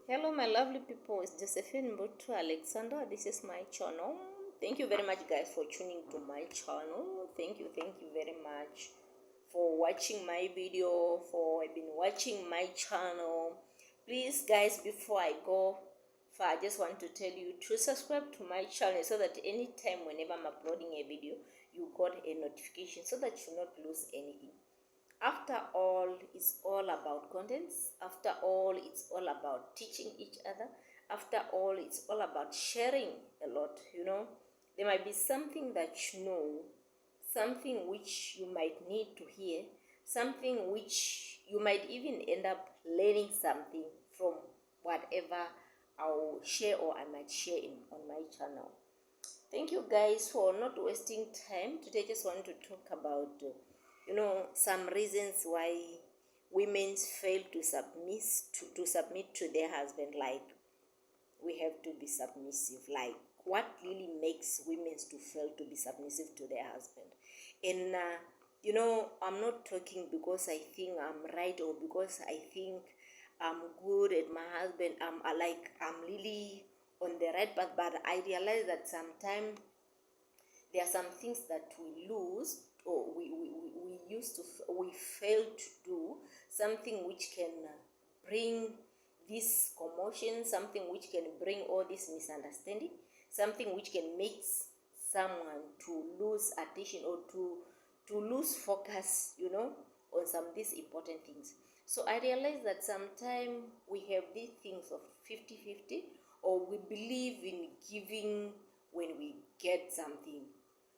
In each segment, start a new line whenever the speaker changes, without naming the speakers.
Hello my lovely people, it's Josephine Mbutu Alexander. This is my channel. Thank you very much guys for tuning to my channel. Thank you very much for watching my video, for been watching my channel. Please guys, before I go far, I just want to tell you to subscribe to my channel so that anytime whenever I'm uploading a video, you got a notification so that you not lose anything. After all, it's all about contents. After all, it's all about teaching each other. After all, it's all about sharing a lot. There might be something that you know, something which you might need to hear, something which you might even end up learning something from whatever I'll share or I might share on my channel. Thank you guys for not wasting time. Today I just want to talk about some reasons why women fail to submit to their husband. Like, we have to be submissive. Like, what really makes women to fail to be submissive to their husband? And I'm not talking because I think I'm right or because I think I'm good at my husband. I'm really on the right path, but I realize that sometimes there are some things that we lose, or we fail to do something which can bring this commotion, something which can bring all this misunderstanding, something which can make someone to lose attention or to lose focus, on some these important things. So I realize that sometimes we have these things of 50-50, or we believe in giving when we get something.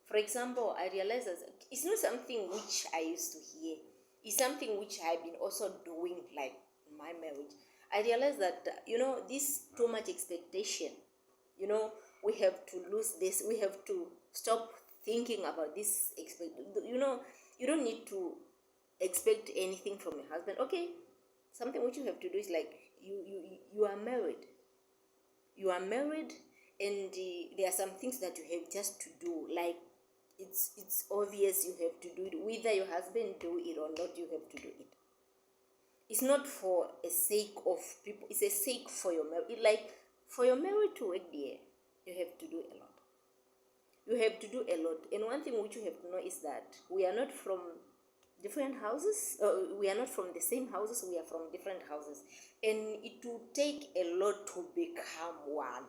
For example, I realized that it's not something which I used to hear. It's something which I've been also doing, like in my marriage. I realized that this too much expectation. We have to lose this. We have to stop thinking about this. You don't need to expect anything from your husband. Okay, something which you have to do is like you are married. You are married, and there are some things that you have just to do. Like, it's obvious you have to do it, whether your husband do it or not. You have to do it. It's not for a sake of people. It's a sake for your marriage. Like, for your marriage to work there, you have to do a lot. You have to do a lot. And one thing which you have to know is that we are not from different houses. We are not from the same houses. We are from different houses, and it will take a lot to become one.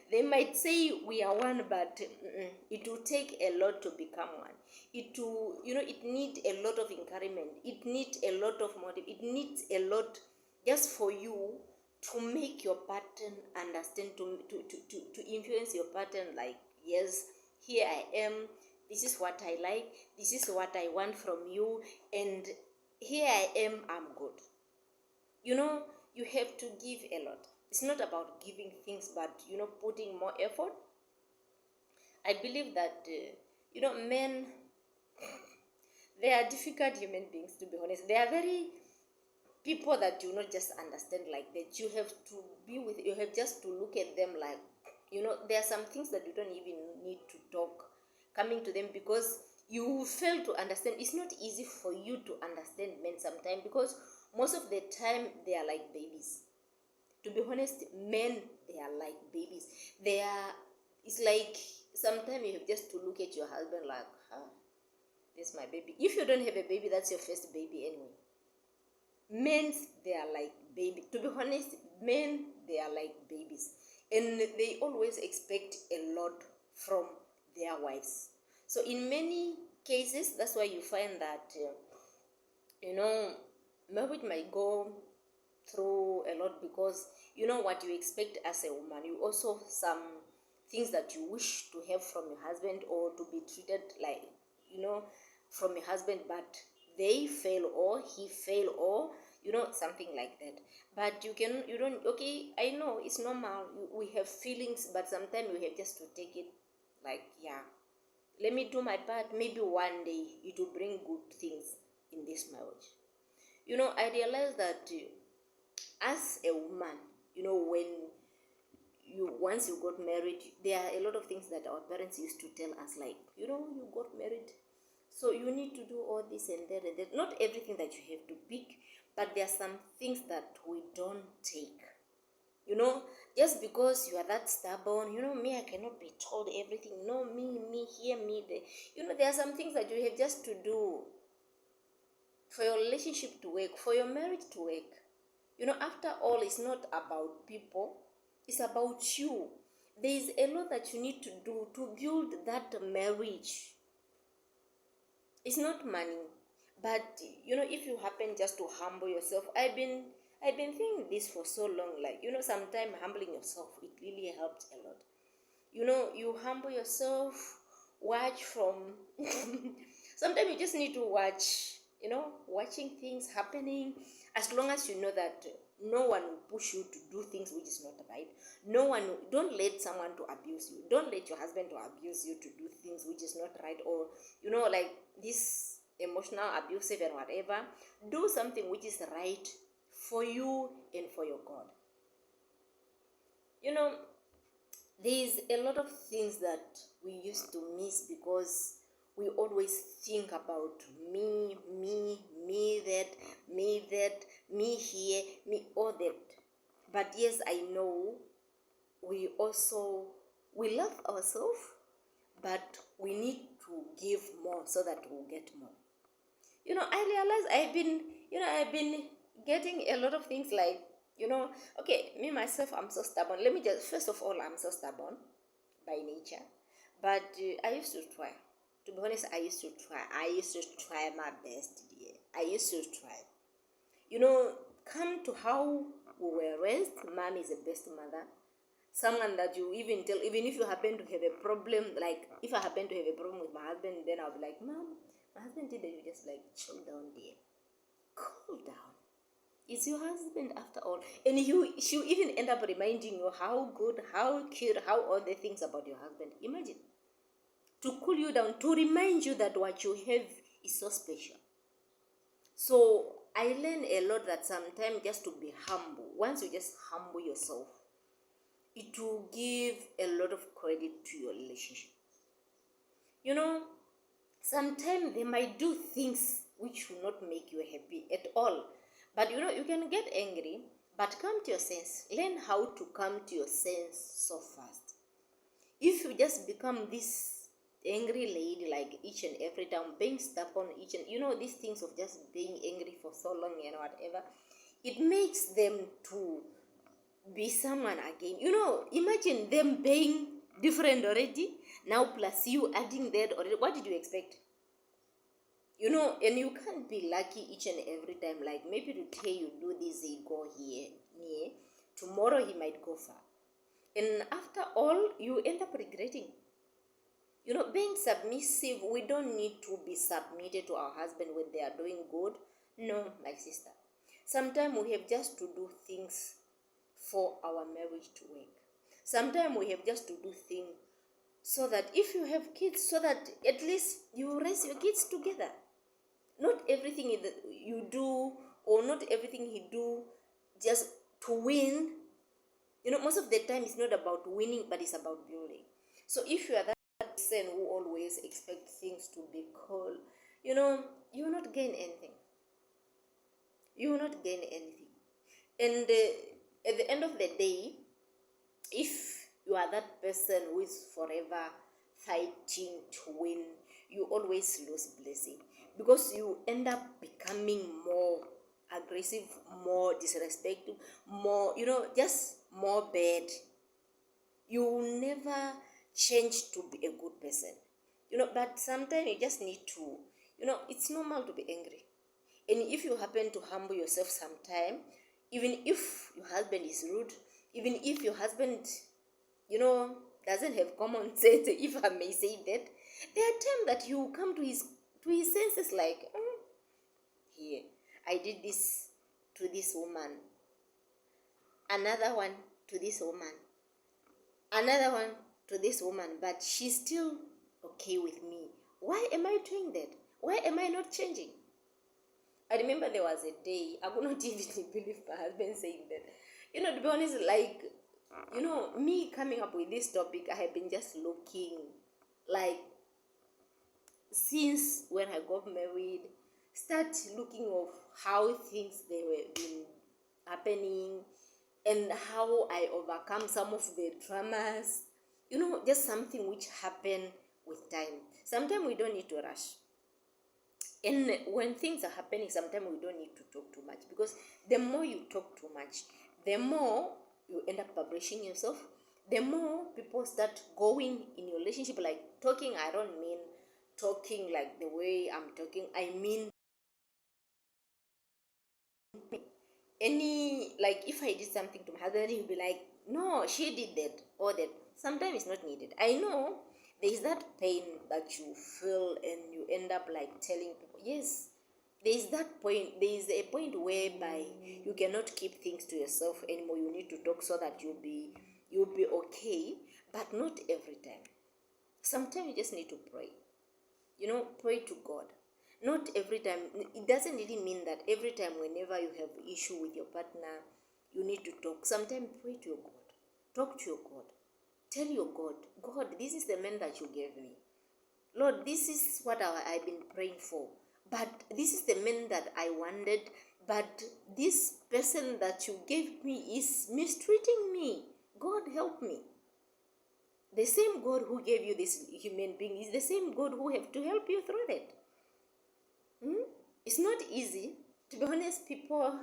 They might say we are one, but it will take a lot to become one. It needs a lot of encouragement. It needs a lot of motive. It needs a lot just for you to make your partner understand, to influence your partner. Like, yes, here I am. This is what I like. This is what I want from you. And here I am. I'm good. You have to give a lot. It's not about giving things, but putting more effort. I believe that men, they are difficult human beings, to be honest. They are very people that you not just understand like that. You have to be with, you have just to look at them like, there are some things that you don't even need to talk coming to them, because you fail to understand. It's not easy for you to understand men sometimes, because most of the time they are like babies. To be honest, men, they are like babies. It's like sometimes you have just to look at your husband like, this is my baby. If you don't have a baby, that's your first baby anyway. Men, they are like baby. To be honest, men, they are like babies, and they always expect a lot from their wives. So in many cases, that's why you find that marriage might go through a lot, because what you expect as a woman. You also some things that you wish to have from your husband, or to be treated like, from your husband, but they fail, or he fail, or something like that. But you don't. Okay, I know it's normal. We have feelings, but sometimes we have just to take it like, yeah, let me do my part. Maybe one day it will bring good things in this marriage. I realize that as a woman, when once you got married, there are a lot of things that our parents used to tell us, like, you got married, so you need to do all this and that and that. Not everything that you have to pick, but there are some things that we don't take. You know, just because you are that stubborn, me, I cannot be told everything. No, me, here, me, there. There are some things that you have just to do for your relationship to work, for your marriage to work. After all, it's not about people, it's about you. There is a lot that you need to do to build that marriage. It's not money, but if you happen just to humble yourself, I've been thinking this for so long. Like, sometimes humbling yourself, it really helped a lot. You humble yourself, watch from sometimes you just need to watch, watching things happening, as long as you know that no one will push you to do things which is not right. Don't let someone to abuse you. Don't let your husband to abuse you to do things which is not right, or like this emotional abusive and whatever. Do something which is right for you and for your God. There's a lot of things that we used to miss because we always think about me, that, me here, me all that. But yes, I know we love ourselves, but we need to give more so that we'll get more. I realize I've been getting a lot of things like, okay, me myself, I'm so stubborn. Let me just, first of all, I'm so stubborn by nature, but I used to try. To be honest, I used to try my best, dear. I used to try. Come to how we were raised. Mom is the best mother. Someone that you even tell, even if you happen to have a problem, like if I happen to have a problem with my husband, then I'll be like, Mom, my husband did that. You just like, chill down, dear. Cool down. It's your husband after all. And she'll even end up reminding you how good, how cute, how all the things about your husband. Imagine. To cool you down, to remind you that what you have is so special. So I learned a lot that sometimes just to be humble. Once you just humble yourself, it will give a lot of credit to your relationship. Sometimes they might do things which will not make you happy at all. But you can get angry, but come to your sense. Learn how to come to your sense so fast. If you just become this angry lady like each and every time, being stubborn each and these things of just being angry for so long and whatever, it makes them to be someone again. Imagine them being different already, now plus you adding that already. What did you expect? And you can't be lucky each and every time. Like, maybe today you do this, he go here, near. Tomorrow he might go far. And after all, you end up regretting. Being submissive, we don't need to be submitted to our husband when they are doing good. No, my sister. Sometimes we have just to do things for our marriage to work. Sometimes we have just to do things so that if you have kids, so that at least you raise your kids together. Not everything you do, or not everything he do, just to win. Most of the time it's not about winning, but it's about building. So if you are that person who always expect things to be cool, you will not gain anything. You will not gain anything. And at the end of the day, if you are that person who is forever fighting to win, you always lose blessing, because you end up becoming more aggressive, more disrespectful, more, just more bad. You will never change to be a good person. But sometimes you just need to, it's normal to be angry. And if you happen to humble yourself sometime, even if your husband is rude, even if your husband, doesn't have common sense, if I may say that, there are times that he will come to his senses, like, here, I did this to this woman, another one to this woman, another one to this woman, but she's still okay with me. Why am I doing that? Why am I not changing? I remember there was a day, I could not even believe my husband saying that. To be honest, like, me coming up with this topic, I have been just looking, like, since when I got married, start looking of how things they were been happening and how I overcome some of the dramas. Just something which happen with time. Sometimes we don't need to rush. And when things are happening, sometimes we don't need to talk too much, because the more you talk too much, the more you end up publishing yourself, the more people start going in your relationship. Like talking, I don't mean talking like the way I'm talking, I mean like if I did something to my husband, he'll be like, no, she did that or that. Sometimes it's not needed. I know there is that pain that you feel and you end up like telling people. Yes, there is that point. There is a point whereby you cannot keep things to yourself anymore. You need to talk so that you'll be okay, but not every time. Sometimes you just need to pray. Pray to God. Not every time. It doesn't really mean that every time whenever you have issue with your partner, you need to talk. Sometimes pray to your God. Talk to your God. Tell your God, God, this is the man that you gave me. Lord, this is what I've been praying for. But this is the man that I wanted. But this person that you gave me is mistreating me. God, help me. The same God who gave you this human being is the same God who have to help you through that. It's not easy. To be honest, people,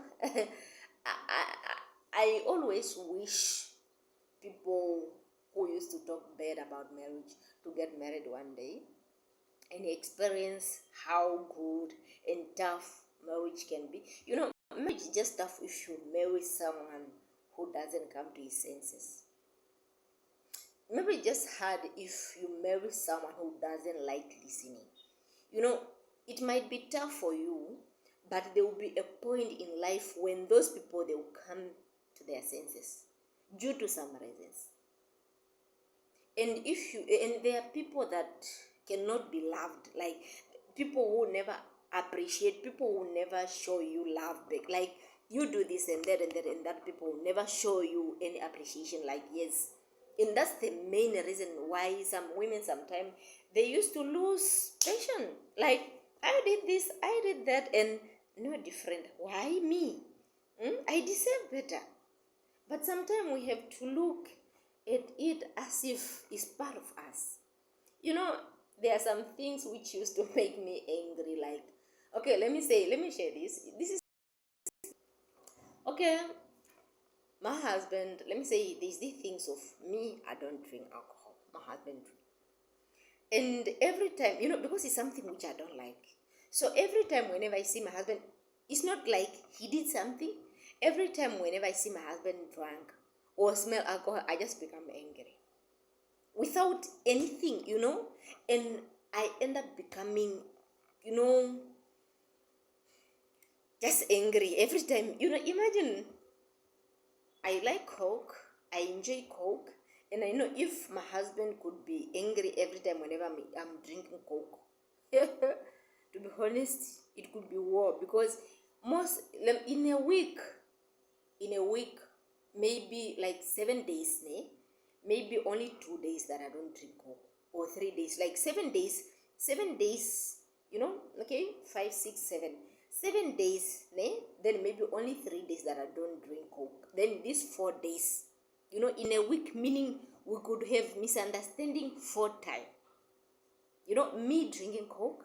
I always wish people who used to talk bad about marriage to get married one day and experience how good and tough marriage can be. Marriage is just tough if you marry someone who doesn't come to his senses. Maybe just hard if you marry someone who doesn't like listening. It might be tough for you, but there will be a point in life when those people, they will come to their senses due to some reasons. And there are people that cannot be loved, like people who never appreciate, people who never show you love back. Like you do this and that and that and that, people will never show you any appreciation. Like, yes. And that's the main reason why some women sometimes they used to lose passion. Like, I did this, I did that, and no different. Why me? I deserve better. But sometimes we have to look at it as if it's part of us. There are some things which used to make me angry. Like, okay, let me share this. This is okay. My husband, let me say, these things of me, I don't drink alcohol. My husband drinks. And every time, because it's something which I don't like. So every time whenever I see my husband, it's not like he did something. Every time whenever I see my husband drunk or smell alcohol, I just become angry. Without anything, and I end up becoming, just angry every time. Imagine, I like Coke, I enjoy Coke, and I know if my husband could be angry every time whenever I'm drinking Coke, to be honest, it could be war, because most in a week, maybe like 7 days, maybe only 2 days that I don't drink Coke, or 3 days, like 7 days, okay, 5, 6, 7. 7 days, then maybe only 3 days that I don't drink Coke. Then these 4 days, in a week, meaning we could have misunderstanding 4 times. Me drinking Coke,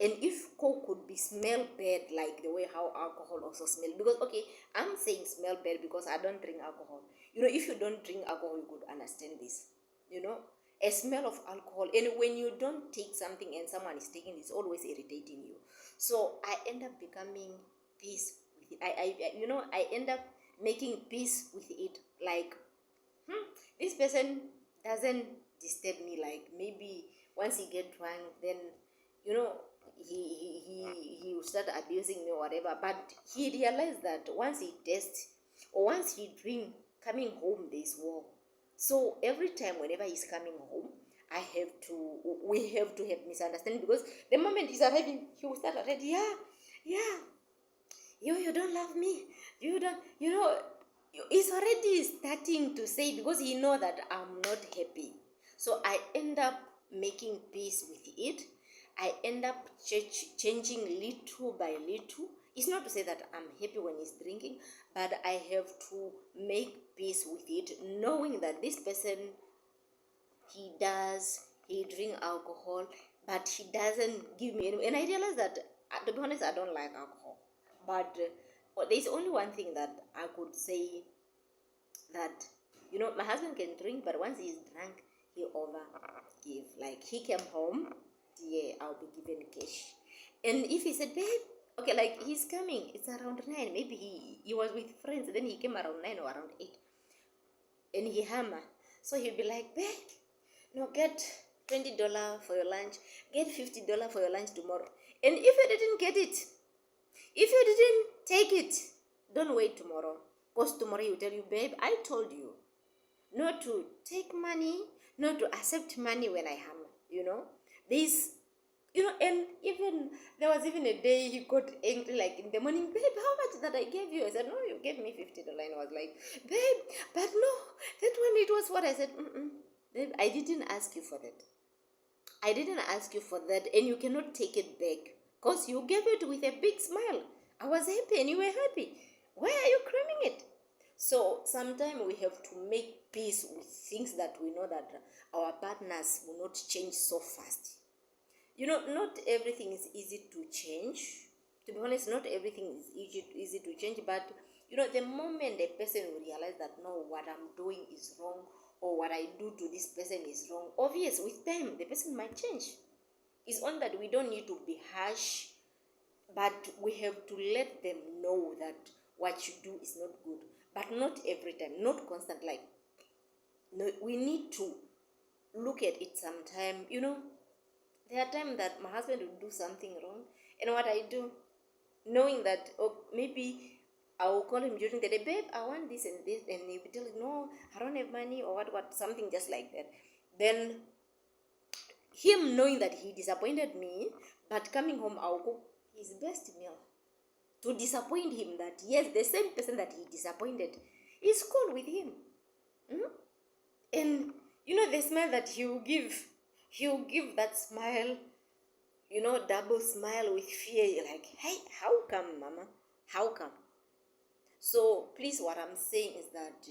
and if Coke could be smell bad like the way how alcohol also smell, because okay, I'm saying smell bad because I don't drink alcohol. If you don't drink alcohol, you could understand this. A smell of alcohol, and when you don't take something and someone is taking, it's always irritating you. So I end up becoming peace with it. I end up making peace with it. Like, this person doesn't disturb me. Like, maybe once he get drunk, then he will start abusing me or whatever. But he realized that once he tests or once he drink, coming home there's war. So every time whenever he's coming home, we have to have misunderstanding, because the moment he's arriving, he will start already, yeah, you don't love me, you don't, he's already starting to say, because he know that I'm not happy. So I end up making peace with it. I end up changing little by little. It's not to say that I'm happy when he's drinking, but I have to make peace with it, knowing that this person, he drink alcohol, but he doesn't give me any. And I realize that, to be honest, I don't like alcohol. But there's only one thing that I could say, that my husband can drink, but once he's drunk, he overgive. Like, he came home, yeah, I'll be given cash. And if he said, babe, okay, like, he's coming, it's around 9, maybe he was with friends, then he came around 9 or around 8, and he hammer. So he'll be like, babe, no, get $20 for your lunch, get $50 for your lunch tomorrow. And if you didn't get it, if you didn't take it, don't wait tomorrow. Because tomorrow he will tell you, babe, I told you not to take money, not to accept money when I hammer, This, and even, there was even a day he got angry, like in the morning, babe, how much that I gave you? I said, no, you gave me $50. And I was like, babe, but no, that one, it was what I said, babe, I didn't ask you for that. I didn't ask you for that, and you cannot take it back. Because you gave it with a big smile. I was happy and you were happy. Why are you cramming it? So sometimes we have to make peace with things that we know that our partners will not change so fast. Not everything is easy to change. To be honest, not everything is easy to change. But, the moment a person will realize that, no, what I'm doing is wrong, or what I do to this person is wrong, obvious, with time, the person might change. It's only that we don't need to be harsh, but we have to let them know that what you do is not good. But not every time, not constant. Like, no, we need to look at it sometime. There are times that my husband will do something wrong, and what I do, knowing that, maybe I will call him during the day, babe, I want this and this, and he will tell me, no, I don't have money, or what, something just like that. Then, him knowing that he disappointed me, but coming home, I'll cook his best meal to disappoint him, that yes, the same person that he disappointed is cool with him. And the smile that he'll give that smile, double smile with fear. You're like, hey, how come, mama? How come? So please, what I'm saying is that,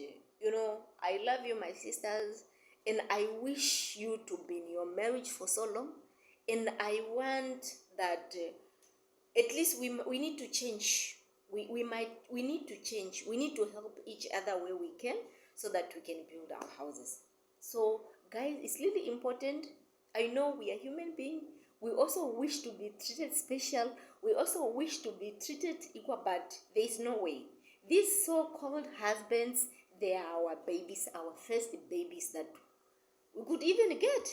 I love you, my sisters, and I wish you to be in your marriage for so long. And I want that, at least we need to change. We need to change. We need to help each other where we can, so that we can build our houses. So, guys, it's really important. I know we are human beings. We also wish to be treated special. We also wish to be treated equal, but there is no way. These so-called husbands, they are our babies, our first babies that we could even get,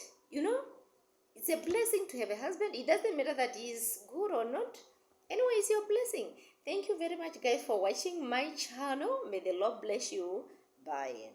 It's a blessing to have a husband. It doesn't matter that he is good or not. Anyway, it's your blessing. Thank you very much, guys, for watching my channel. May the Lord bless you. Bye.